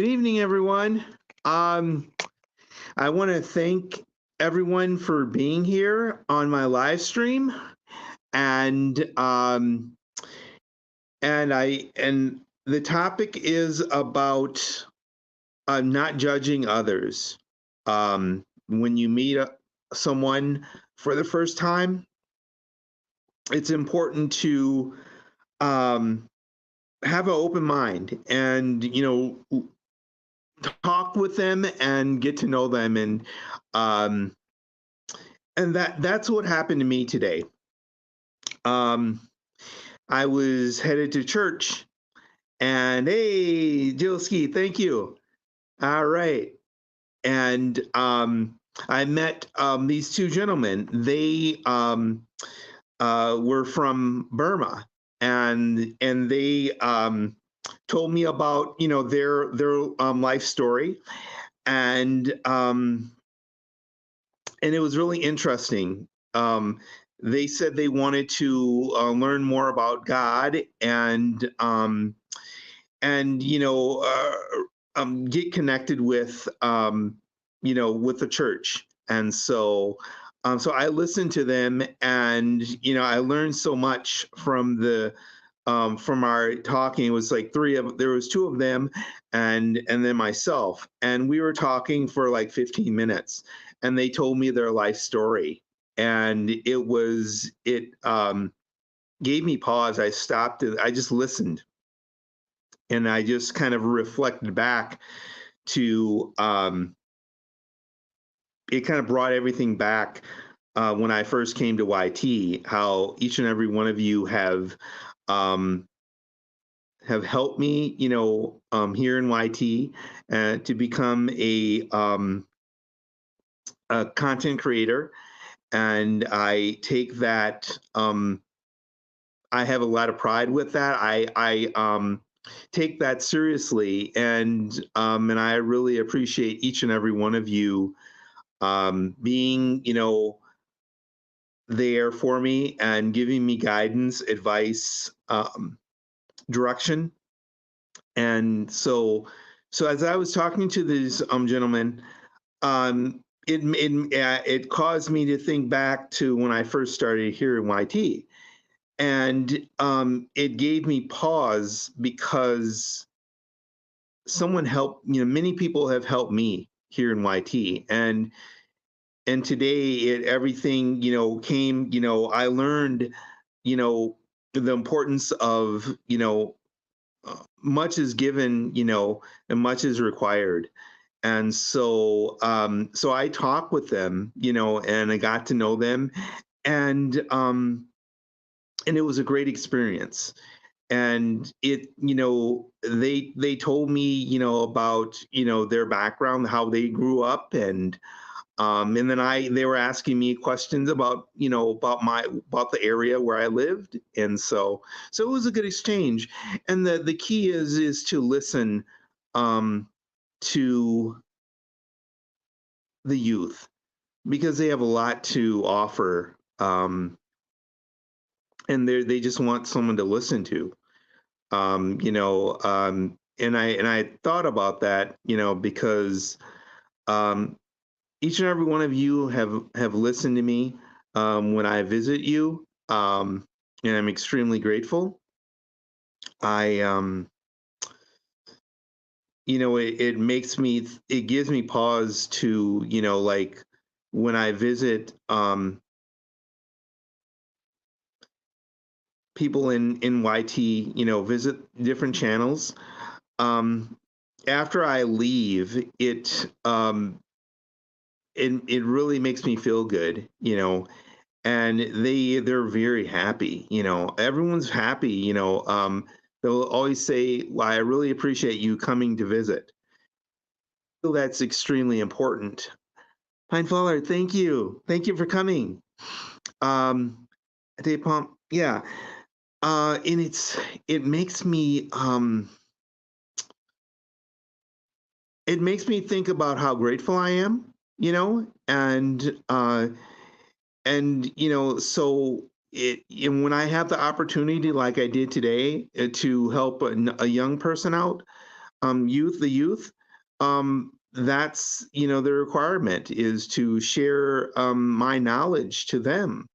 Good evening, everyone. Um, I want to thank everyone for being here on my live stream, and and the topic is about not judging others. When you meet someone for the first time, it's important to um, have an open mind and talk with them and get to know them um that's what happened to me today. um I was headed to church, and hey, Jilski, thank you. All right. And I met these two gentlemen. They were from Burma, and they told me about their life story, and and it was really interesting. Um, they said they wanted to learn more about God and get connected with with the church. And so I listened to them, and I learned so much from our talking. It was like there was two of them, and then myself, and we were talking for like 15 minutes, and they told me their life story, and it gave me pause. I stopped and I just listened, and I just kind of reflected back to it kind of brought everything back when I first came to YT, how each and every one of you um, have helped me, here in YT, to become a content creator. And I take that. I have a lot of pride with that. I take that seriously, and I really appreciate each and every one of you being, there for me and giving me guidance, advice, direction. And so as I was talking to these gentlemen, it caused me to think back to when I first started here in YT, and it gave me pause because someone helped. Many people have helped me here in YT, and today everything came. I learned the importance of much is given, and much is required. And so I talked with them, and I got to know them, and and it was a great experience. And they told me, about their background, how they grew up, and then they were asking me questions about about the area where I lived, and so it was a good exchange. And the key is to listen um, to the youth, because they have a lot to offer, and they just want someone to listen to. And I thought about that, because um, each and every one of you have listened to me when I visit you, and I'm extremely grateful. I it gives me pause to like when I visit people in YT, visit different channels. Um, After I leave, it really makes me feel good, and they're very happy. Everyone's happy. They'll always say, "Well, I really appreciate you coming to visit." So that's extremely important. Pine Faller, thank you for coming. Um, Day Pump, yeah. And it makes me it makes me think about how grateful I am, and so and when I have the opportunity, like I did today, to help a young person out, the youth, that's, the requirement is to share my knowledge to them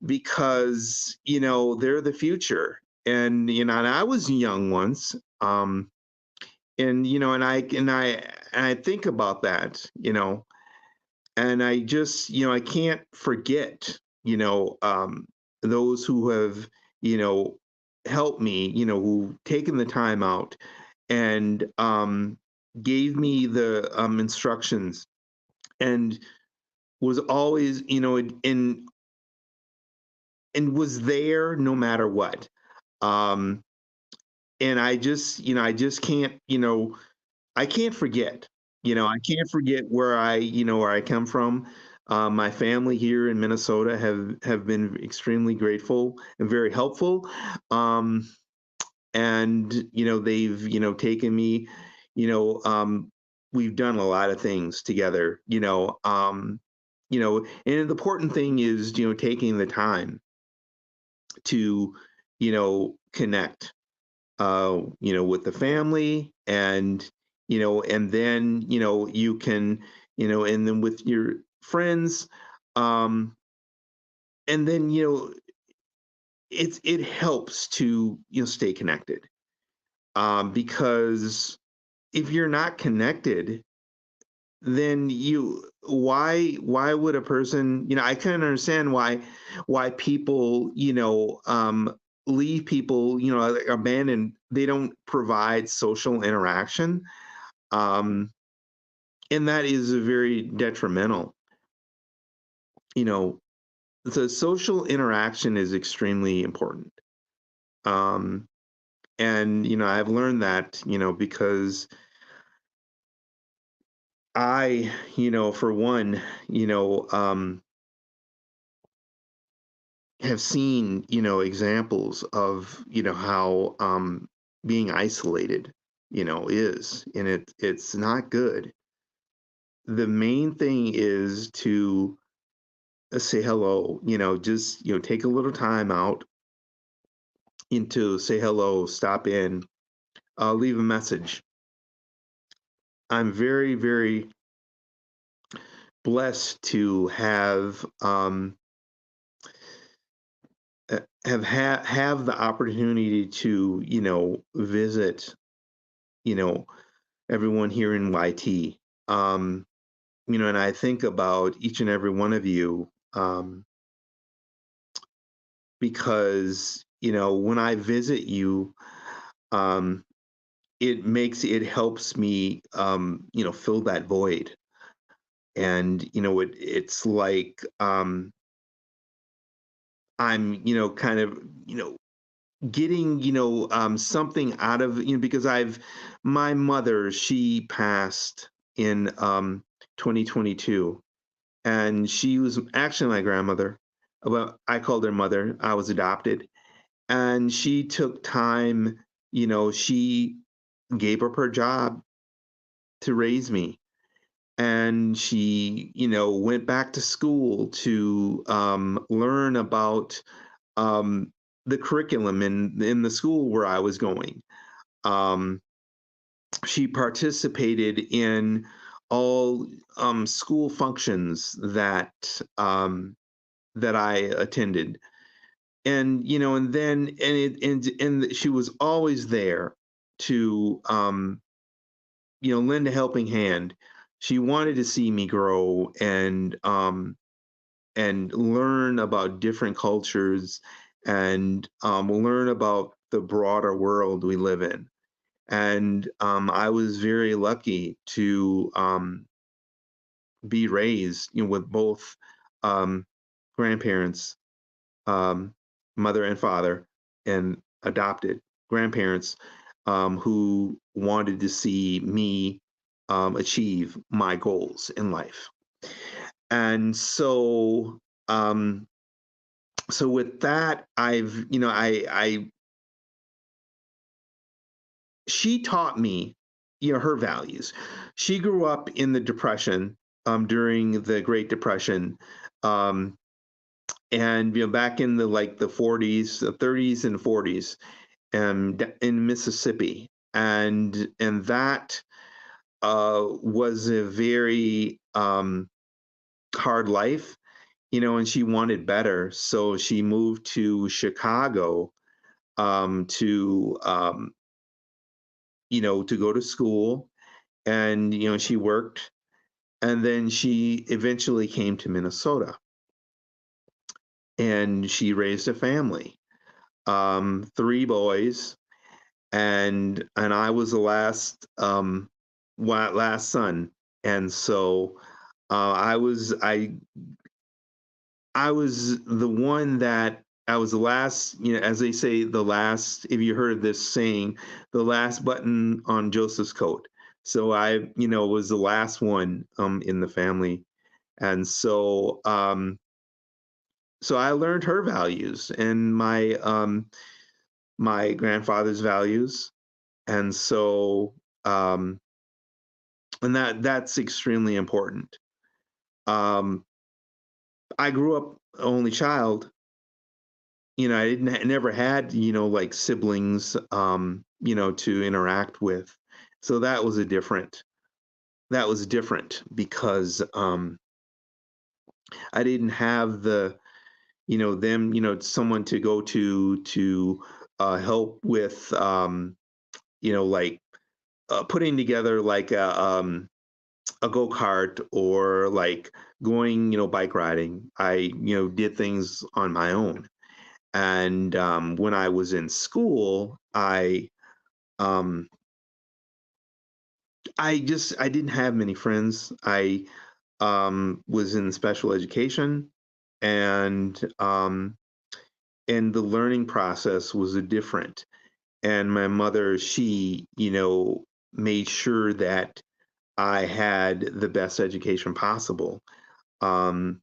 because, they're the future. And I was young once. And I think about that, and I just, I can't forget, those who have, you know, helped me, who taken the time out and gave me the instructions and was always, and was there no matter what. Um, and I just can't, I can't forget. I can't forget where I come from. My family here in Minnesota have been extremely grateful and very helpful. Um, and they've taken me. You know, we've done a lot of things together. And the important thing is taking the time to connect with the family and then, you can, and then with your friends, um, and then, it helps to, stay connected. Because if you're not connected, then why would a person, I couldn't understand why people, leave people, like, abandoned. They don't provide social interaction. Um, and that is a very detrimental. You know, the social interaction is extremely important. Um, and I've learned that, because I, for one, have seen, examples of, how being isolated, is, and it's not good. The main thing is to say hello, just, take a little time out and to say hello, stop in, leave a message. I'm very, very blessed to have the opportunity to, visit, you know, everyone here in YT. And I think about each and every one of you, because, when I visit you, um, it helps me, fill that void. And, it's like, I'm, kind of, getting, something out of, because my mother, she passed in 2022, and she was actually my grandmother, but I called her mother. I was adopted, and she took time, she gave up her job to raise me, and she, went back to school to learn about um, the curriculum in the school where I was going. Um, she participated in all school functions that I attended, and and then and she was always there to lend a helping hand. She wanted to see me grow and learn about different cultures and learn about the broader world we live in. And I was very lucky to be raised, with both um, grandparents, um, mother and father, and adopted grandparents who wanted to see me achieve my goals in life. And um, so with that, I've, she taught me, her values. She grew up in the Depression, during the Great Depression, um, and back in the 40s, the 30s and 40s, in Mississippi. and that was a very hard life, and she wanted better, so she moved to Chicago to to go to school, and she worked, and then she eventually came to Minnesota, and she raised a family, three boys, and I was the last son, and so I was the one that I was the last, as they say, the last, if you heard this saying, the last button on Joseph's coat. So I, was the last one in the family. And so I learned her values and my grandfather's values. And so and that's extremely important. Um I grew up only child. I never had, like siblings, to interact with. So that was different because I didn't have them, someone to go to help with, like putting together like a go-kart or like going, bike riding. I, did things on my own. And when I was in school, um, I didn't have many friends. I was in special education, and and the learning process was a different. And my mother, she, made sure that I had the best education possible. Um,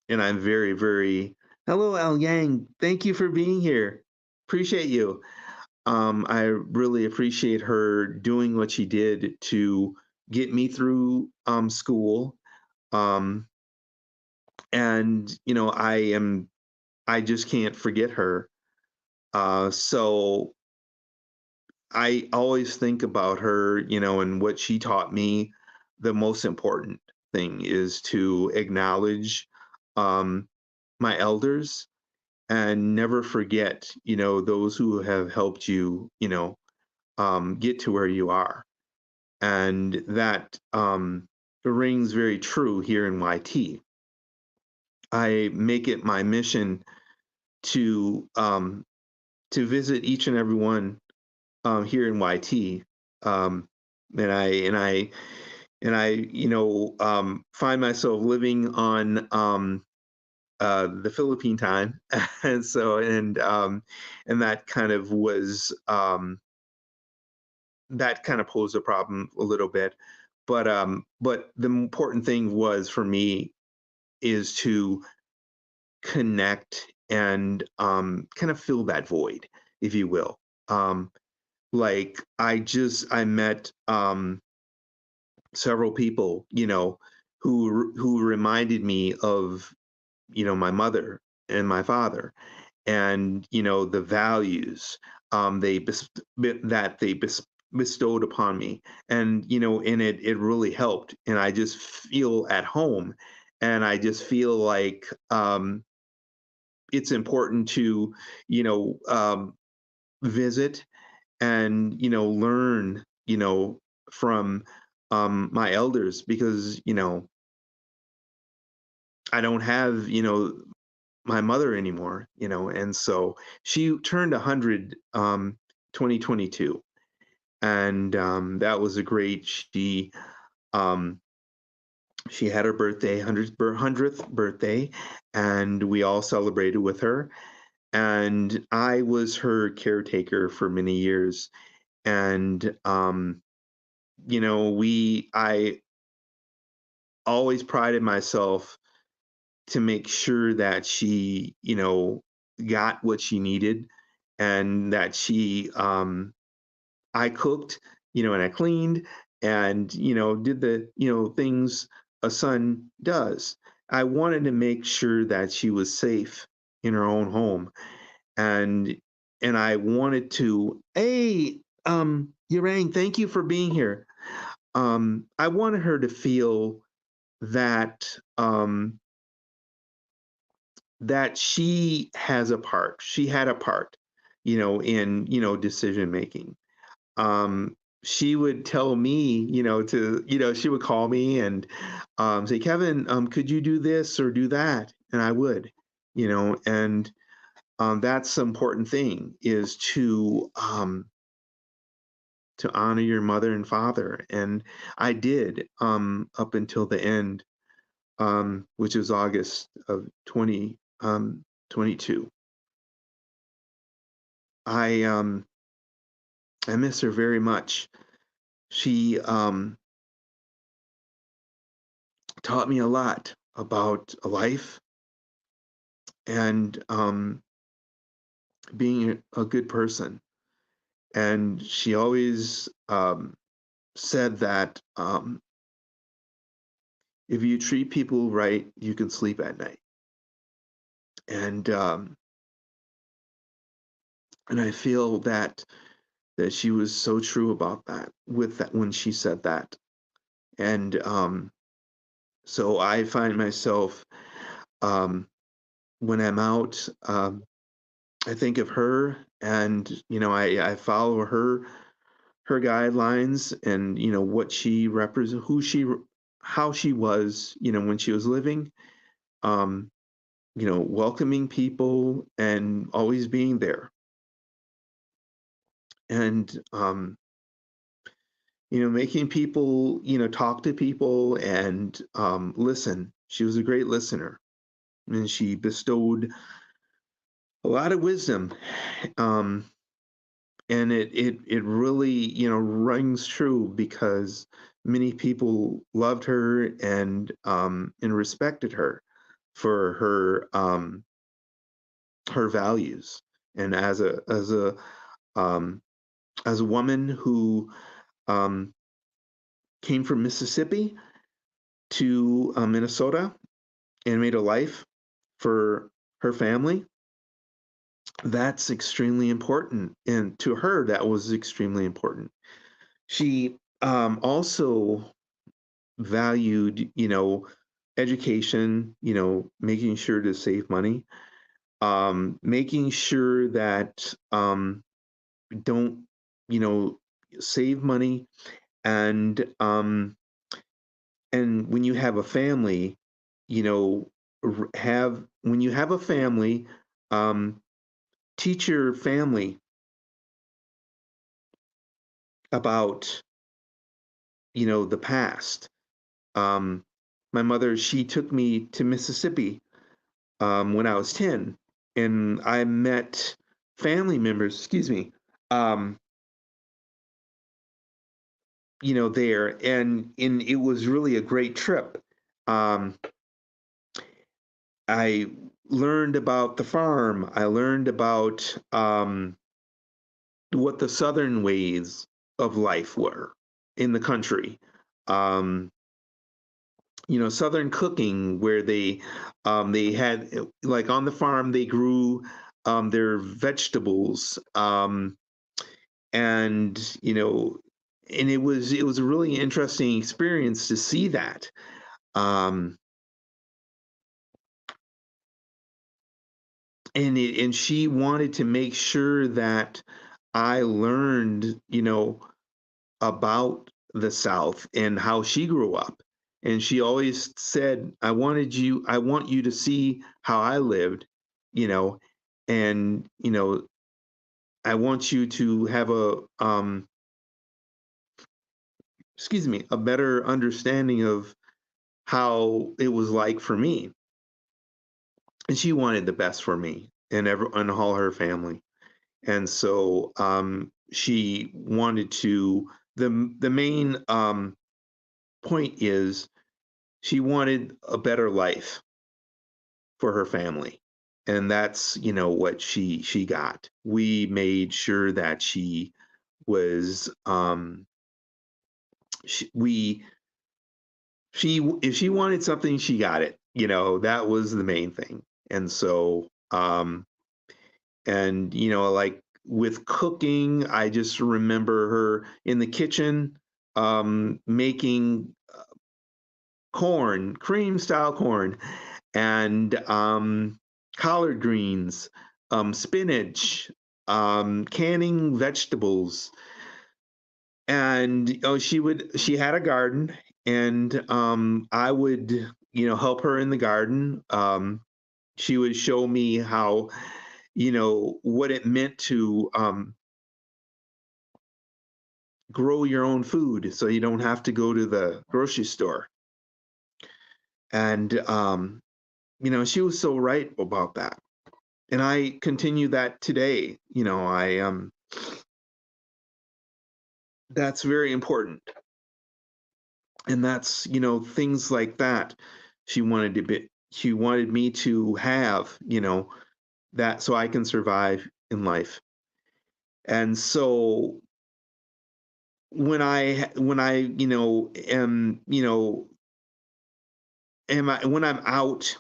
and I'm very, very hello, Al Yang. Thank you for being here. Appreciate you. I really appreciate her doing what she did to get me through school. Um, and I just can't forget her. So I always think about her, and what she taught me. The most important thing is to acknowledge um, my elders and never forget, those who have helped you, get to where you are. And that rings very true here in YT. I make it my mission to visit each and every one here in YT, and I find myself living on the Philippine time, and so and that kind of was that kind of posed a problem a little bit, but the important thing was for me is to connect and kind of fill that void, if you will. Um, like I met several people, who reminded me of my mother and my father, and the values that they bestowed upon me, and and it really helped, and I just feel at home, and I just feel like it's important to you know visit and learn from my elders, because I don't have my mother anymore, and so she turned 100 2022, and that was a great. Um she had her birthday, 100th birthday, and we all celebrated with her, and I was her caretaker for many years, and we I always prided myself to make sure that she, got what she needed, and that I cooked, and I cleaned, and, did the, things a son does. I wanted to make sure that she was safe in her own home. And, and I wanted to, hey, Yang, thank you for being here. I wanted her to feel that that she has a part. She had a part, in decision making. She would tell me, she would call me and say, Kevin, could you do this or do that? And I would, and that's the important thing is to honor your mother and father. And I did up until the end, which was August of 2022. I miss her very much. She taught me a lot about life and being a good person. And she always said that if you treat people right, you can sleep at night. And I feel that she was so true about that with that when she said that. And so I find myself when I'm out, I think of her, and I follow her guidelines, and what she represents, how she was, when she was living, um, welcoming people and always being there, and making people, talk to people and listen. She was a great listener, and she bestowed a lot of wisdom. Um, and it really, rings true because many people loved her and respected her for her values. And um, as a woman who um, came from Mississippi to Minnesota and made a life for her family, that's extremely important. And to her, that was extremely important. She also valued, education, making sure to save money, making sure that don't, save money, and when you have a family, you know, have when you have a family, um, teach your family about, the past. Um, my mother, she took me to Mississippi when I was 10, and I met family members, excuse me, um, there, and it was really a great trip. Um, I learned about the farm. I learned about what the southern ways of life were in the country. Um, southern cooking, where they had, like, on the farm they grew their vegetables, and and it was a really interesting experience to see that. um and she wanted to make sure that I learned, about the South and how she grew up. And she always said, I want you to see how I lived, you know, and, I want you to have excuse me, a better understanding of how it was like for me. And she wanted the best for me and all her family. And so she wanted to, the main point is she wanted a better life for her family, and that's what she got. We made sure that she was we she if she wanted something, she got it. That was the main thing. And so and like with cooking, I just remember her in the kitchen, making corn, cream style corn, and collard greens, spinach, canning vegetables. And oh, she had a garden, and I would, help her in the garden. She would show me how, what it meant to grow your own food so you don't have to go to the grocery store. And she was so right about that. And I continue that today. I That's very important. And that's, things like that she wanted me to have, that so I can survive in life. And so when I, am, when I'm out,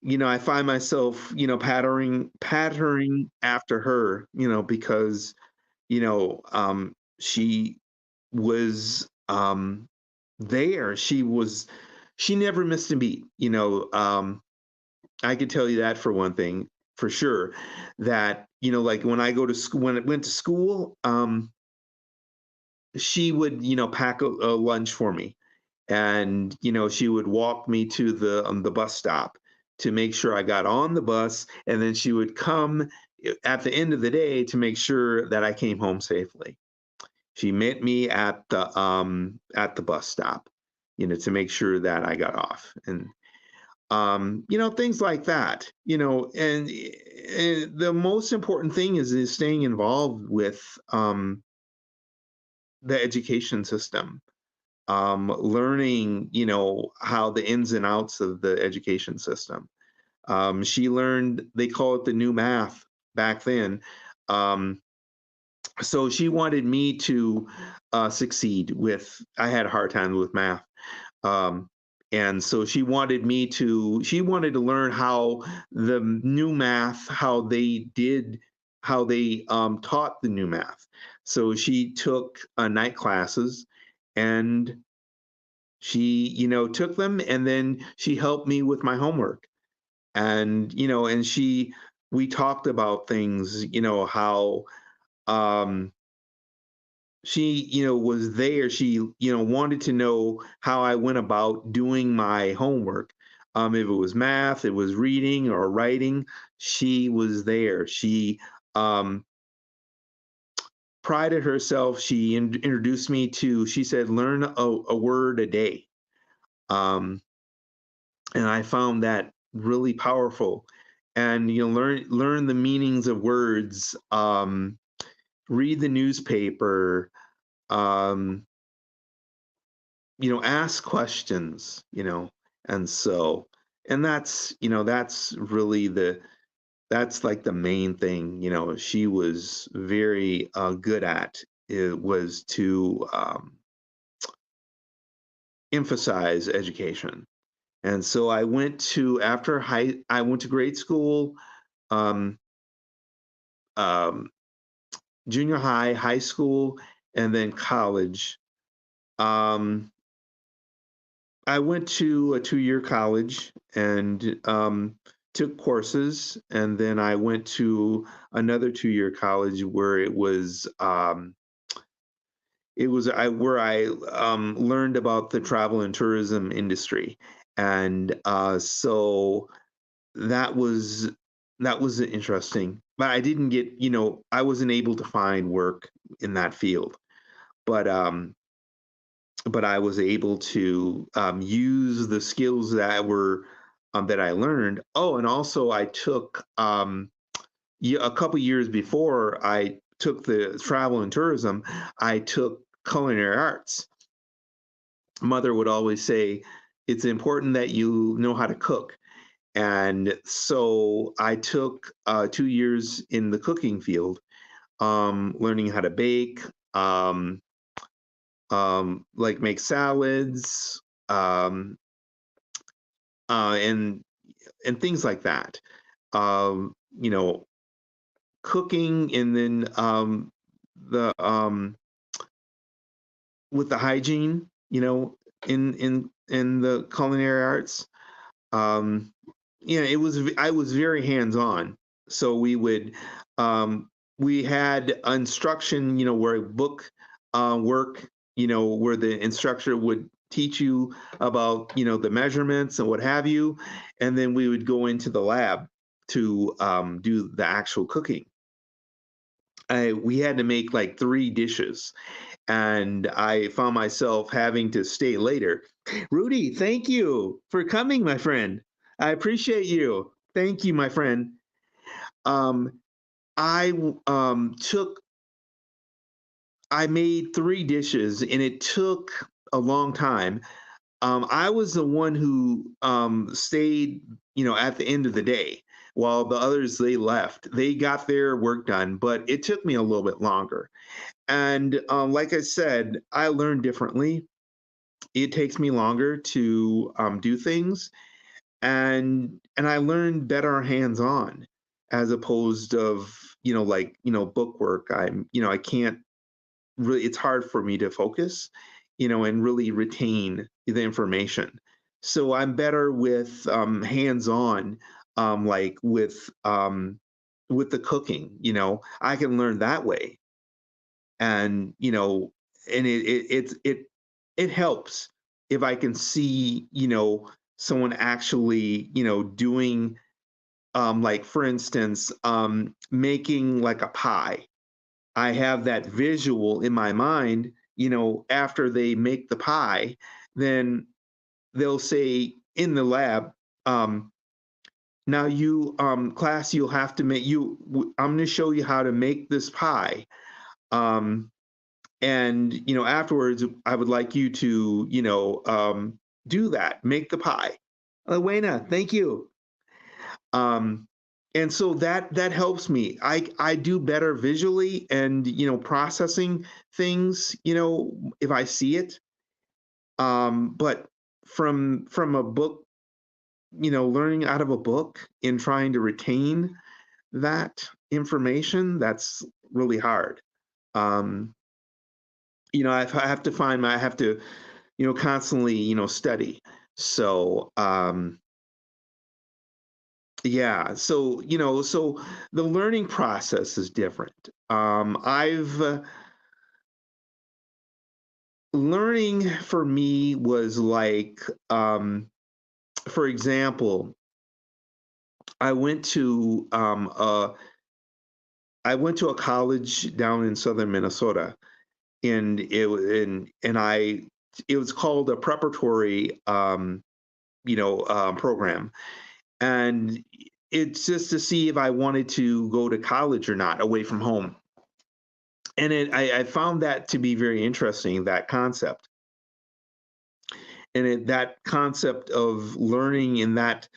I find myself, patterning after her, because, she was there. She never missed a beat. I could tell you that for one thing, for sure. That, like when I go to school, when I went to school, she would, pack a lunch for me, and she would walk me to the bus stop to make sure I got on the bus, and then she would come at the end of the day to make sure that I came home safely. She met me at the bus stop, to make sure that I got off, and things like that. And the most important thing is staying involved with the education system, learning, how the ins and outs of the education system. She learned, they call it the new math back then. Um, so she wanted me to succeed with, I had a hard time with math. Um, and so she wanted to learn how the new math, how they taught the new math. So she took night classes, and she, took them, and then she helped me with my homework. And, we talked about things, how um, she, was there. She, wanted to know how I went about doing my homework. If it was math, it was reading or writing, she was there. She um, prided herself. She introduced me to, she said, learn a word a day. Um, and I found that really powerful. And learn the meanings of words, read the newspaper, um, ask questions, and so, and that's really that's like the main thing, she was very good at. It was to emphasize education. And so I went to grade school, um, um, junior high, high school, and then college. Um, I went to a 2-year college and took courses, and then I went to another 2-year college where where I learned about the travel and tourism industry, and so that was that was interesting. But I didn't get, I wasn't able to find work in that field, but I was able to use the skills that I learned. Oh, and also I took a couple years before I took the travel and tourism, I took culinary arts. Mother would always say it's important that you know how to cook. And so I took 2 years in the cooking field, learning how to bake, um, like make salads, um, and things like that. Um, you know, cooking, and then the with the hygiene, in the culinary arts. Um, yeah, I was very hands on. So we had instruction, where book work, where the instructor would teach you about, the measurements and what have you, and then we would go into the lab to do the actual cooking. We had to make like 3 dishes, and I found myself having to stay later. Rudy, thank you for coming, my friend. I appreciate you. Thank you, my friend. Um, I took, I made 3 dishes, and it took a long time. I was the one who stayed, at the end of the day, while the others they left. They got their work done, but it took me a little bit longer. And like I said, I learn differently. It takes me longer to do things, and I learn better hands on, as opposed of like book work. I can't really. It's hard for me to focus, and really retain the information. So I'm better with hands on, like with the cooking. I can learn that way, and and it helps if I can see someone actually doing, like for instance, making like a pie. I have that visual in my mind. After they make the pie, then they'll say in the lab, um now you class, you'll have to I'm going to show you how to make this pie. um and afterwards I would like you to do that, make the pie. Wayna, thank you. um and so that helps me. I do better visually, and processing things, if I see it. But from a book, learning out of a book and trying to retain that information, that's really hard. um I have to I have to, constantly, study. So, yeah, so, so the learning process is different. I've Learning for me was like, for example, I went to I went to a college down in southern Minnesota, and it was called a preparatory program. And it's just to see if I wanted to go to college or not, away from home. And I found that to be very interesting, that concept. And that concept of learning in that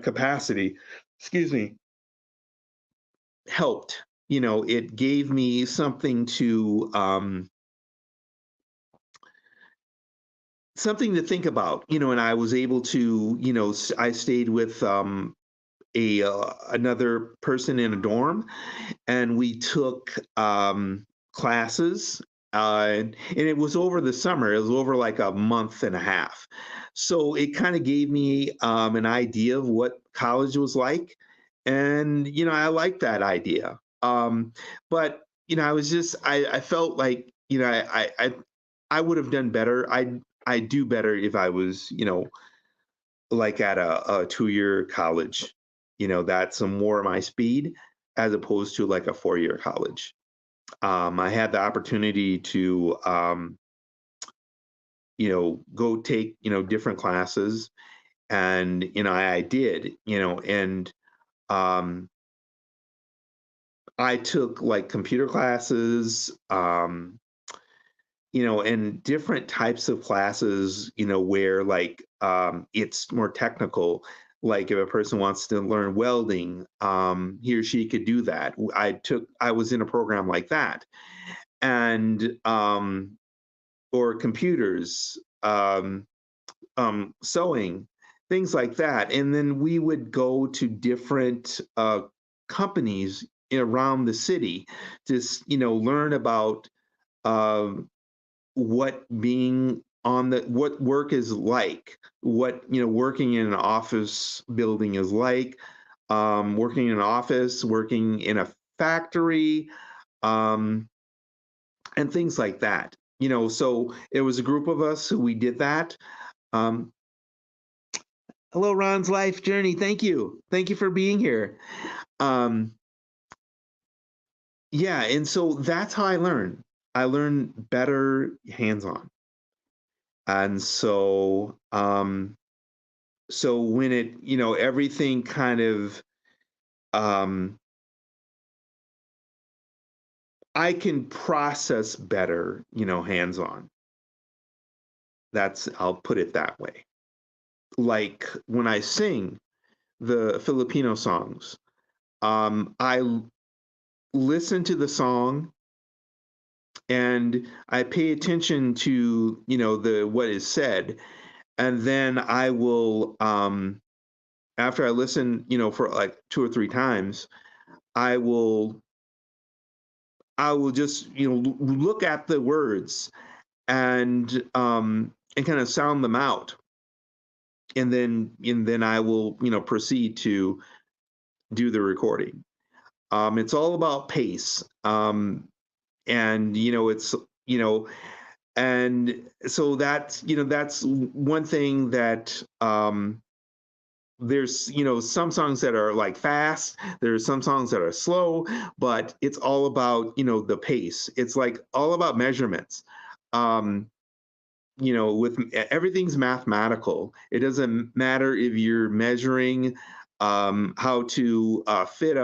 capacity, excuse me, helped. It gave me something to think about. And I was able to, I stayed with a another person in a dorm, and we took classes, and it was over the summer. It was over like a month and a half, so it kind of gave me an idea of what college was like. And I liked that idea. But I was just, I felt like, I would have done better. I do better if I was, like at a 2-year college. That's more my speed, as opposed to like a 4-year college. I had the opportunity to, go take, different classes, and, I did, and um, I took like computer classes, and different types of classes, where like it's more technical. Like if a person wants to learn welding, he or she could do that. I was in a program like that. And or computers, sewing, things like that. And then we would go to different companies, around the city to learn about um, what being on the what work is like, what working in an office building is like, working in an office, working in a factory, um, and things like that. So it was a group of us who we did that. Um, Hello, Ron's Life Journey. Thank you for being here. Um, yeah, and so that's how I learn. I learn better hands-on. And so when it, everything kind of, um, I can process better, hands-on. I'll put it that way. Like when I sing the Filipino songs, listen to the song and I pay attention to, the what is said, and then I will, after I listen, for like 2 or 3 times, I will I will just, look at the words and kind of sound them out, and then I will, proceed to do the recording. It's all about pace, and it's you know, and so that's one thing that there's some songs that are like fast, there's some songs that are slow, but it's all about the pace. It's like all about measurements. um with everything's mathematical. It doesn't matter if you're measuring how to fit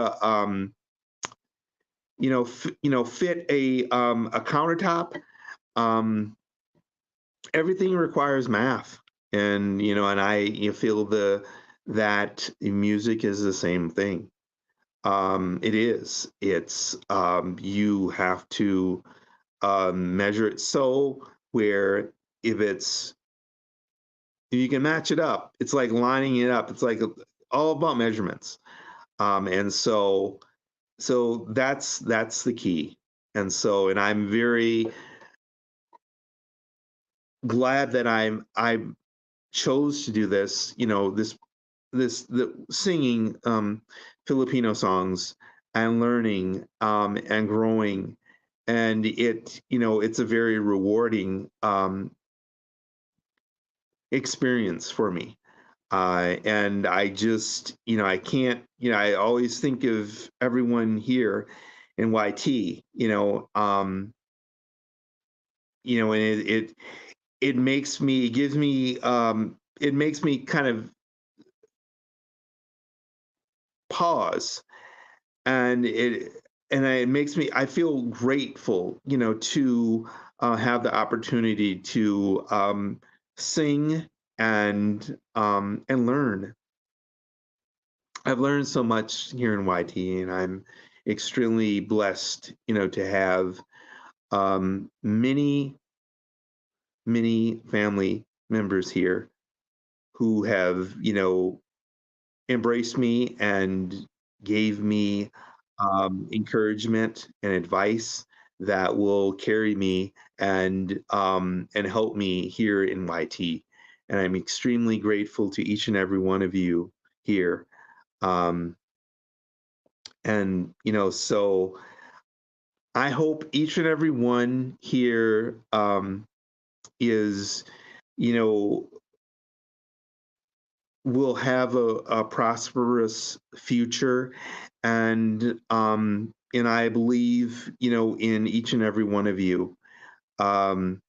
fit a countertop. um Everything requires math, and I feel that music is the same thing. It is. You have to measure it so where if it's if you can match it up, it's like lining it up. It's like all about measurements. And so that's the key. And I'm very glad that I chose to do this. The singing Filipino songs and learning and growing, and it's a very rewarding experience for me. And I just, I can't, I always think of everyone here in YT, and it makes me, it gives me, it makes me kind of pause, and it makes me, I feel grateful, to have the opportunity to sing and learn. I've learned so much here in YT, and I'm extremely blessed, to have many, many family members here who have, embraced me and gave me encouragement and advice that will carry me and help me here in YT. And I'm extremely grateful to each and every one of you here. Um, so I hope each and every one here is, you know, will have a prosperous future, and I believe, in each and every one of you. Um,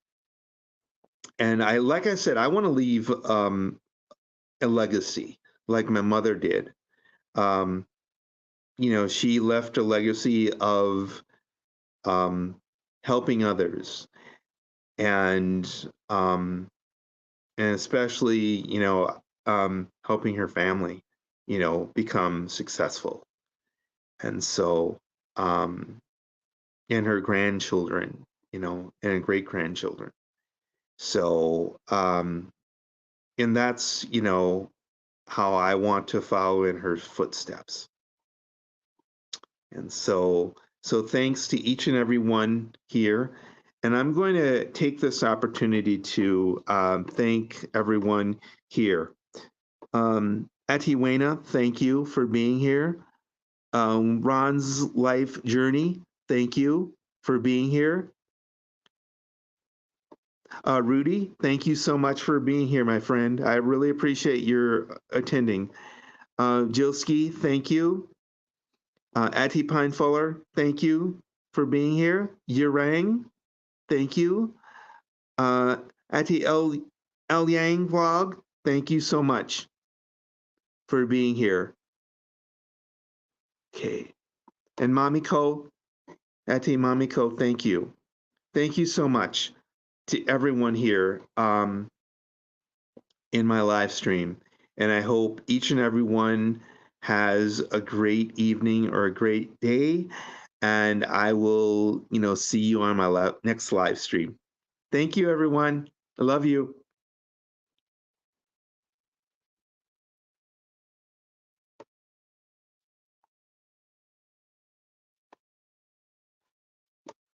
and like I said, I want to leave a legacy like my mother did. Um, she left a legacy of um, helping others, and um, and especially, helping her family, become successful. And so, um, and her grandchildren, and great grandchildren. So, and that's, how I want to follow in her footsteps. And so thanks to each and every one here. And I'm going to take this opportunity to thank everyone here. Atiwena, thank you for being here. Ron's Life Journey, thank you for being here. Rudy, thank you so much for being here, my friend. I really appreciate your attending. Jilski, thank you. Ati Pinefuller, thank you for being here. Yurang, thank you. Ati El Yang Vlog, thank you so much for being here. Okay. And Mamiko, Ati Mamiko, thank you. Thank you so much to everyone here in my live stream. And I hope each and every one has a great evening or a great day. And I will, see you on my next live stream. Thank you, everyone. I love you.